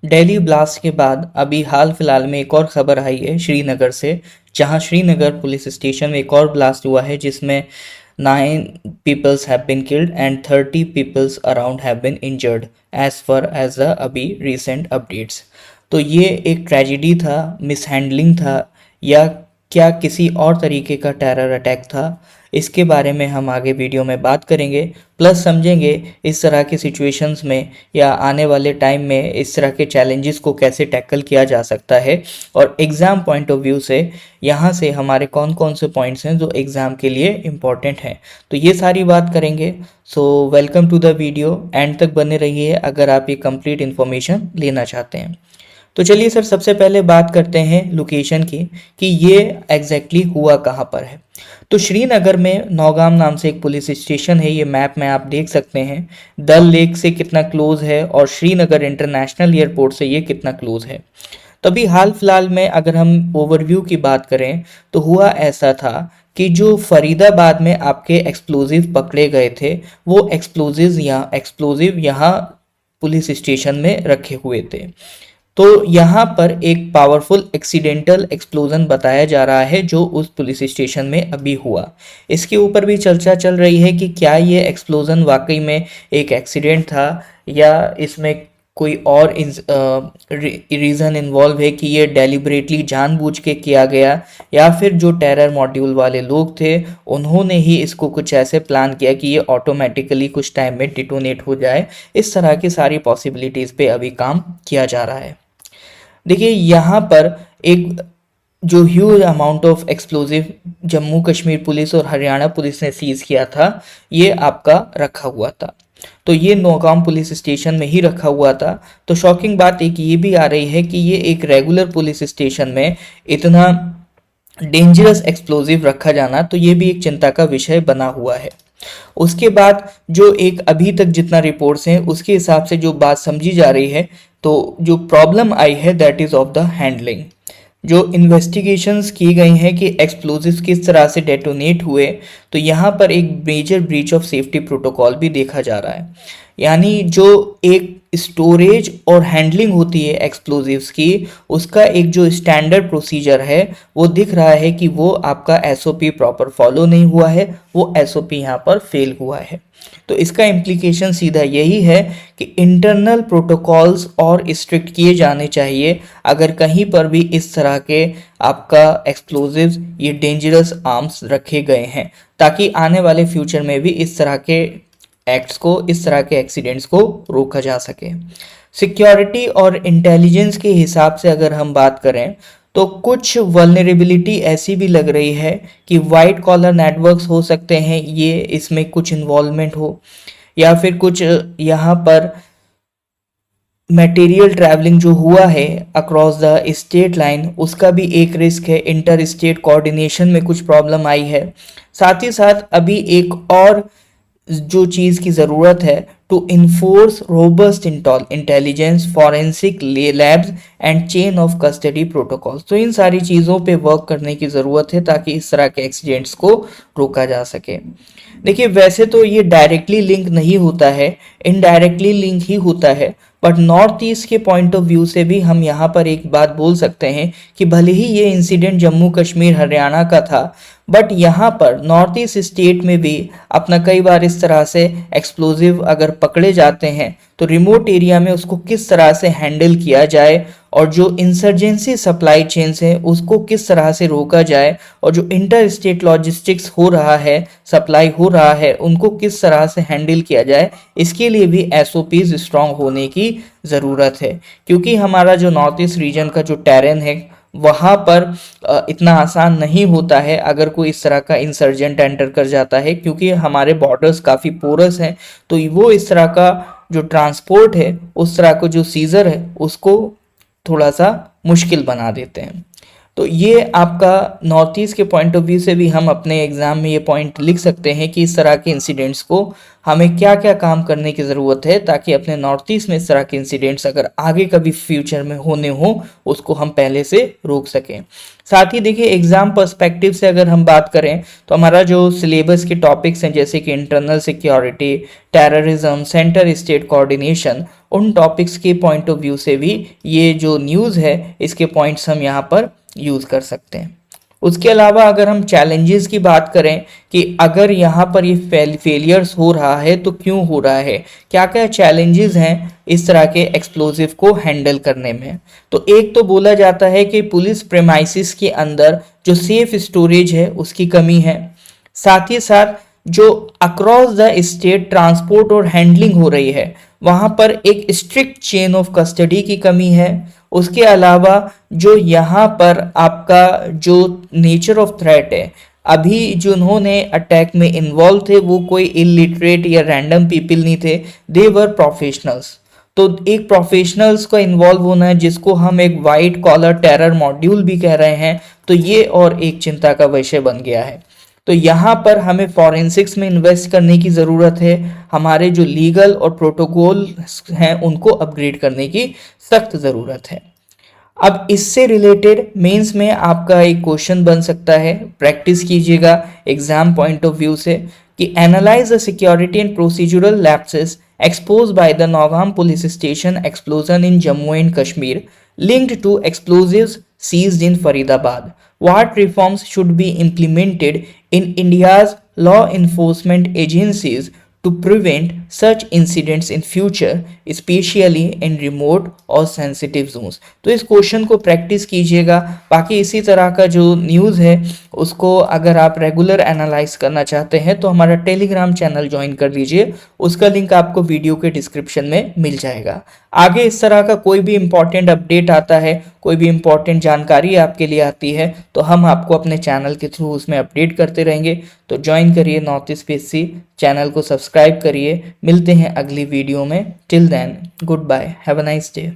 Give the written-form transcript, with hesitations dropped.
Delhi blast के बाद अभी हाल फिलहाल में एक और खबर आई है श्रीनगर से, जहां श्रीनगर पुलिस स्टेशन में एक और ब्लास्ट हुआ है जिसमें 9 peoples have been killed and 30 peoples around have been injured as फar एज द अभी रिसेंट अपडेट्स। तो ये एक ट्रेजिडी था, मिसहैंडलिंग था, या क्या किसी और तरीके का टेरर अटैक था, इसके बारे में हम आगे वीडियो में बात करेंगे। प्लस समझेंगे इस तरह की सिचुएशंस में या आने वाले टाइम में इस तरह के चैलेंजेस को कैसे टैकल किया जा सकता है, और एग्ज़ाम पॉइंट ऑफ व्यू से यहाँ से हमारे कौन कौन से पॉइंट्स हैं जो एग्ज़ाम के लिए इम्पॉर्टेंट हैं, तो ये सारी बात करेंगे। So welcome to the video, end तक बने रहिए अगर आप ये कंप्लीट इन्फॉर्मेशन लेना चाहते हैं। तो चलिए सर, सबसे पहले बात करते हैं लोकेशन की कि ये एग्जैक्टली हुआ कहाँ पर है। तो श्रीनगर में नौगाम नाम से एक पुलिस स्टेशन है, ये मैप में आप देख सकते हैं। डल लेक से कितना क्लोज है और श्रीनगर इंटरनेशनल एयरपोर्ट से ये कितना क्लोज है। तभी हाल फिलहाल में अगर हम ओवरव्यू की बात करें तो हुआ ऐसा था कि जो फरीदाबाद में आपके एक्सप्लोजिव पकड़े गए थे, वो एक्सप्लोजिव यहाँ पुलिस स्टेशन में रखे हुए थे। तो यहाँ पर एक पावरफुल एक्सीडेंटल एक्सप्लोजन बताया जा रहा है जो उस पुलिस स्टेशन में अभी हुआ। इसके ऊपर भी चर्चा चल रही है कि क्या ये एक्सप्लोजन वाकई में एक एक्सीडेंट था या इसमें कोई और रीज़न इन्वॉल्व है कि ये डेलिबरेटली जानबूझ के किया गया, या फिर जो टेरर मॉड्यूल वाले लोग थे उन्होंने ही इसको कुछ ऐसे प्लान किया कि ये ऑटोमेटिकली कुछ टाइम में डिटोनेट हो जाए। इस तरह की सारी पॉसिबिलिटीज़ पे अभी काम किया जा रहा है। देखिए यहाँ पर एक जो huge amount of explosive Jammu Kashmir police और हरियाणा पुलिस ने सीज किया था, ये आपका रखा हुआ था। तो ये नौगाम पुलिस स्टेशन में ही रखा हुआ था। तो शॉकिंग बात एक ये भी आ रही है कि ये एक रेगुलर पुलिस स्टेशन में इतना डेंजरस एक्सप्लोजिव रखा जाना, तो ये भी एक चिंता का विषय बना हुआ है। उसके बाद जो एक अभी तक जितना रिपोर्ट्स हैं उसके हिसाब से जो बात समझी जा रही है, तो जो प्रॉब्लम आई है that is of the handling. जो इन्वेस्टिगेशंस की गई हैं कि एक्सप्लोजिव्स किस तरह से डेटोनेट हुए, तो यहाँ पर एक major breach of safety protocol भी देखा जा रहा है। यानी जो एक स्टोरेज और हैंडलिंग होती है एक्सप्लोजिव्स की, उसका एक जो स्टैंडर्ड प्रोसीजर है वो दिख रहा है कि वो आपका एसओपी प्रॉपर फॉलो नहीं हुआ है, वो एसओपी यहाँ पर फेल हुआ है। तो इसका इम्प्लीकेशन सीधा यही है कि इंटरनल प्रोटोकॉल्स और स्ट्रिक्ट किए जाने चाहिए अगर कहीं पर भी इस तरह के आपका एक्सप्लोजिव्स ये डेंजरस आर्म्स रखे गए हैं, ताकि आने वाले फ्यूचर में भी इस तरह के एक्ट्स को, इस तरह के एक्सीडेंट्स को रोका जा सके। सिक्योरिटी और इंटेलिजेंस के हिसाब से अगर हम बात करें तो कुछ वल्नरेबिलिटी ऐसी भी लग रही है कि वाइट कॉलर नेटवर्क्स हो सकते हैं, ये इसमें कुछ इन्वॉल्वमेंट हो, या फिर कुछ यहाँ पर मटेरियल ट्रैवलिंग जो हुआ है अक्रॉस द स्टेट लाइन, उसका भी एक रिस्क है। इंटर स्टेट कोऑर्डिनेशन में कुछ प्रॉब्लम आई है। साथ ही साथ अभी एक और जो चीज़ की ज़रूरत है, to enforce robust intelligence forensic labs and chain of custody protocols. तो इन सारी चीज़ों पे वर्क करने की ज़रूरत है ताकि इस तरह के एक्सीडेंट्स को रोका जा सके। देखिए वैसे तो ये डायरेक्टली लिंक नहीं होता है, इनडायरेक्टली लिंक ही होता है, बट नॉर्थ ईस्ट के पॉइंट ऑफ व्यू से भी हम यहाँ पर एक बात बोल सकते हैं कि भले ही ये इंसिडेंट जम्मू कश्मीर हरियाणा का था, बट यहाँ पर नॉर्थ ईस्ट स्टेट में भी अपना कई बार इस तरह से एक्सप्लोजिव अगर पकड़े जाते हैं तो रिमोट एरिया में उसको किस तरह से हैंडल किया जाए, और जो इंसर्जेंसी सप्लाई चेन्स हैं उसको किस तरह से रोका जाए, और जो इंटर स्टेट लॉजिस्टिक्स हो रहा है, सप्लाई हो रहा है, उनको किस तरह से हैंडल किया जाए, इसके लिए भी एसओपीज स्ट्रांग होने की ज़रूरत है। क्योंकि हमारा जो नॉर्थ ईस्ट रीजन का जो टेरेन है वहाँ पर इतना आसान नहीं होता है अगर कोई इस तरह का इंसर्जेंट एंटर कर जाता है, क्योंकि हमारे बॉर्डर्स काफ़ी पोरस हैं, तो वो इस तरह का जो ट्रांसपोर्ट है, उस तरह का जो सीजर है, उसको थोड़ा सा मुश्किल बना देते हैं। तो ये आपका नॉर्थ ईस्ट के पॉइंट ऑफ व्यू से भी हम अपने एग्जाम में ये पॉइंट लिख सकते हैं कि इस तरह के इंसिडेंट्स को हमें क्या क्या काम करने की ज़रूरत है ताकि अपने नॉर्थ ईस्ट में इस तरह के इंसिडेंट्स अगर आगे कभी फ्यूचर में होने हो उसको हम पहले से रोक सकें। साथ ही देखिए एग्जाम पर्सपेक्टिव से अगर हम बात करें तो हमारा जो सिलेबस के टॉपिक्स हैं जैसे कि internal security, terrorism, centre state coordination, उन टॉपिक्स के पॉइंट ऑफ व्यू से भी ये जो न्यूज़ है इसके पॉइंट्स हम यहाँ पर यूज़ कर सकते हैं। उसके अलावा अगर हम चैलेंजेस की बात करें कि अगर यहाँ पर ये फेलियर्स हो रहा है तो क्यों हो रहा है, क्या क्या चैलेंजेस हैं इस तरह के एक्सप्लोजिव को हैंडल करने में। तो एक तो बोला जाता है कि पुलिस प्रेमाइसिस के अंदर जो सेफ स्टोरेज है उसकी कमी है, साथ ही साथ जो अक्रॉस द स्टेट ट्रांसपोर्ट और हैंडलिंग हो रही है वहाँ पर एक स्ट्रिक्ट चेन ऑफ कस्टडी की कमी है। उसके अलावा जो यहाँ पर आपका जो नेचर ऑफ थ्रेट है, अभी जिन्होंने अटैक में इन्वॉल्व थे वो कोई इलिटरेट या रैंडम पीपल नहीं थे, दे वर प्रोफेशनल्स। तो एक प्रोफेशनल्स का इन्वॉल्व होना है जिसको हम एक वाइट कॉलर टेरर मॉड्यूल भी कह रहे हैं, तो ये और एक चिंता का विषय बन गया है। तो यहाँ पर हमें फॉरेंसिक्स में इन्वेस्ट करने की ज़रूरत है, हमारे जो लीगल और प्रोटोकॉल हैं उनको अपग्रेड करने की सख्त ज़रूरत है। अब इससे रिलेटेड मेंस में आपका एक क्वेश्चन बन सकता है, प्रैक्टिस कीजिएगा एग्जाम पॉइंट ऑफ व्यू से, कि analyse the security and procedural lapses exposed by the Nowgam police station explosion in Jammu and Kashmir linked to explosives seized in Faridabad. What reforms should be implemented in India's law enforcement agencies to prevent such incidents in future, especially in remote और sensitive zones। तो इस question को practice कीजिएगा। बाकी इसी तरह का जो न्यूज़ है उसको अगर आप रेगुलर एनालाइज करना चाहते हैं तो हमारा टेलीग्राम चैनल ज्वाइन कर लीजिए, उसका लिंक आपको वीडियो के डिस्क्रिप्शन में मिल जाएगा। आगे इस तरह का कोई भी इम्पॉर्टेंट अपडेट आता है, कोई भी इम्पॉर्टेंट जानकारी आपके लिए आती है तो हम आपको अपने चैनल के थ्रू उसमें अपडेट करते रहेंगे। तो ज्वाइन करिए नॉर्थ ईस्ट पीएससी, चैनल को सब्सक्राइब करिए। मिलते हैं अगली वीडियो में। Till then goodbye, have a nice day.